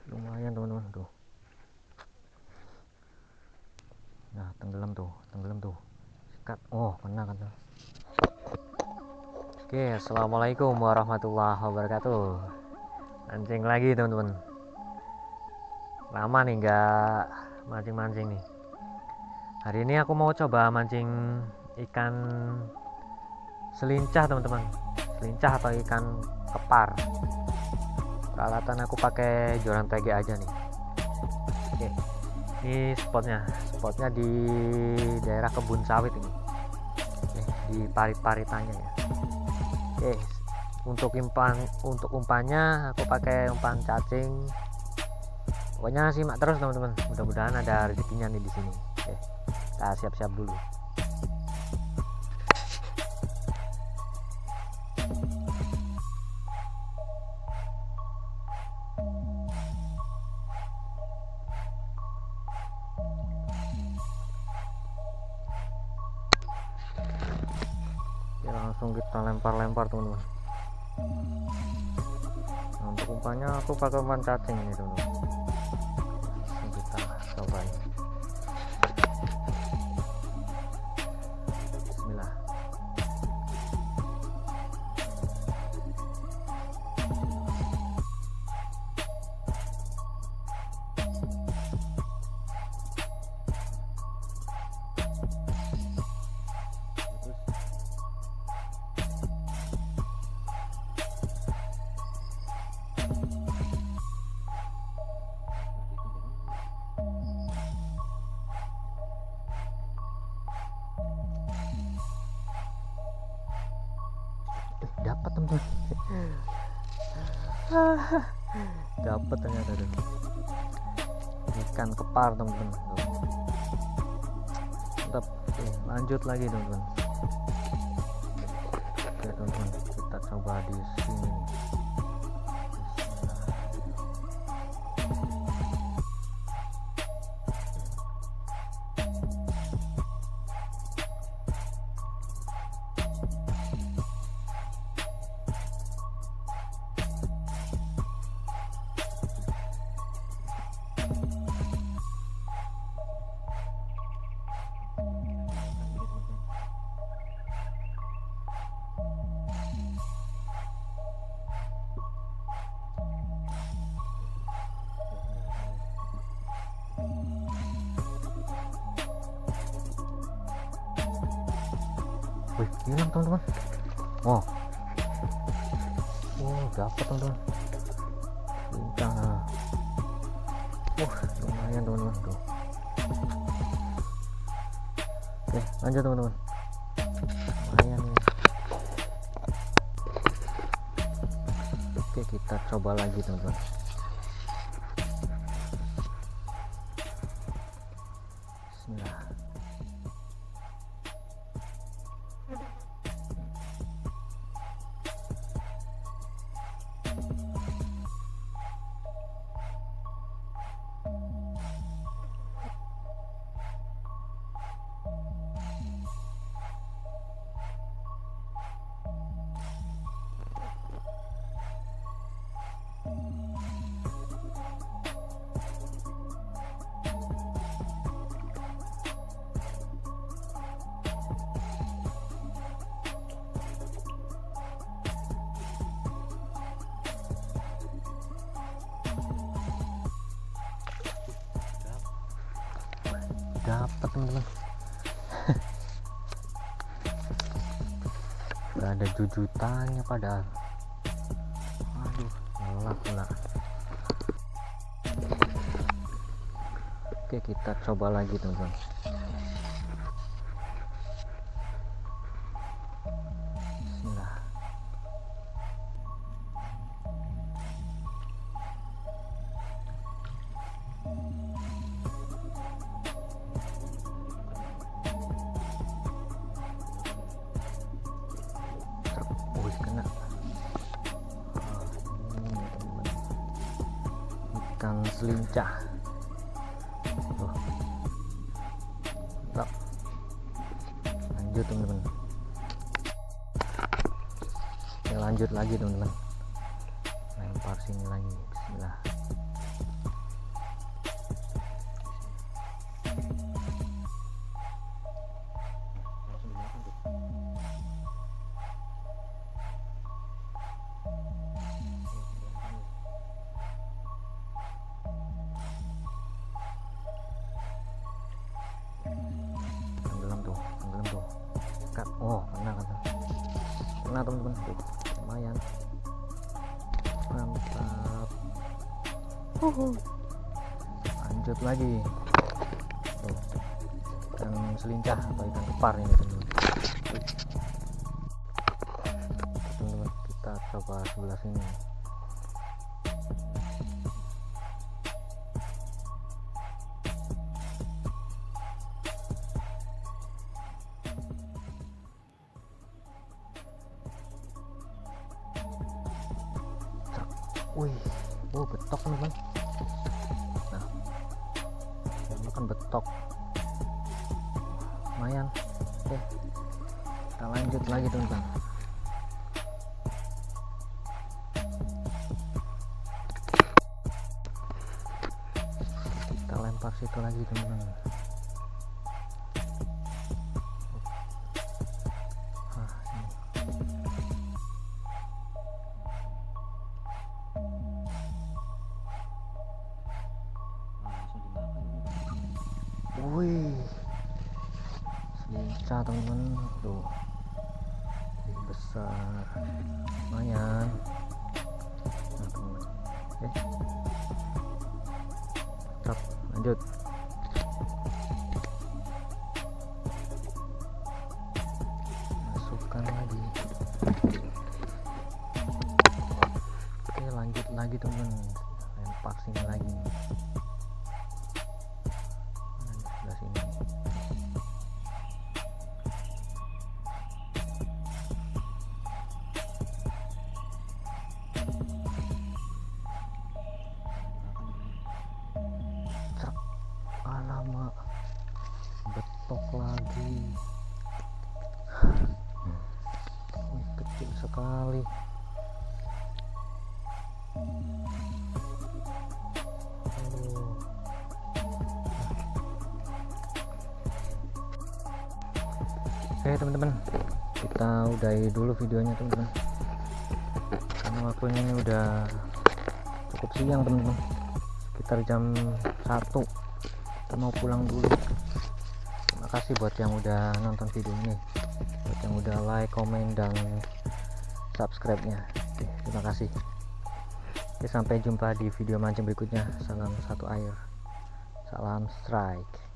Lumayan teman-teman tuh. Nah, tenggelam tuh. Sikat. Kena. Oke, assalamualaikum warahmatullahi wabarakatuh. Mancing lagi teman-teman. Lama nih nggak mancing nih. Hari ini aku mau coba mancing ikan selincah teman-teman. Selincah atau ikan kepar. Peralatan aku pakai joran TG aja nih. Oke, ini spotnya di daerah kebun sawit ini. Di parit-paritannya ya. Oke, untuk umpannya aku pakai umpan cacing. Pokoknya simak terus teman-teman. Mudah-mudahan ada rezekinya nih di sini. Oke, kita siap-siap dulu. Langsung kita lempar teman-teman. Nah, untuk umpannya aku pakai umpan cacing ini teman-teman. Kita cobain. Bismillah. Dapat teman-teman. Dapat ternyata tuh. Ikan kepar teman-teman. Mantap. Lanjut lagi teman-teman. Oke teman-teman, kita coba di sini. Wih, hilang teman-teman. Dapat teman-teman. Lincah. Lumayan teman-teman tuh. Oke, lanjut teman-teman. Lumayan nih. Oke, kita coba lagi teman-teman. Bismillah. Dapat teman-teman. Gak ada jujutannya padahal. Kena. Oke, kita coba lagi teman-teman. Bismillah. Kena. Ikan selincah. Lanjut teman-teman. Lanjut lagi teman-teman. Lempar sini lagi. Bismillah. kena teman-teman. Tuh, lumayan mantap. Lanjut lagi. Tuh, ikan selincah atau ikan kepar ini teman-teman. Teman-teman, kita coba sebelah sini. Wih, wow, betok teman-teman. Nah, makan betok, lumayan. Oke, kita lanjut lagi teman-teman. Kita lempar situ lagi teman-teman. Wih, selincah teman-teman. Tuh, ini besar, lumayan. Nah teman-teman, oke, mantap. Lanjut. Masukkan lagi. Oke, lanjut lagi teman-teman. Lempar sini lagi. Sebelah sini. Alamak, betok lagi. Wih, kecil sekali. Oke teman-teman, kita udahi dulu videonya teman-teman, karena waktunya ini udah cukup siang teman-teman, sekitar jam 1. Kita mau pulang dulu. Terima kasih buat yang udah nonton video ini, buat yang udah like, komen, dan subscribe-nya. Oke, terima kasih. Oke, sampai jumpa di video mancing berikutnya. Salam satu air, salam strike.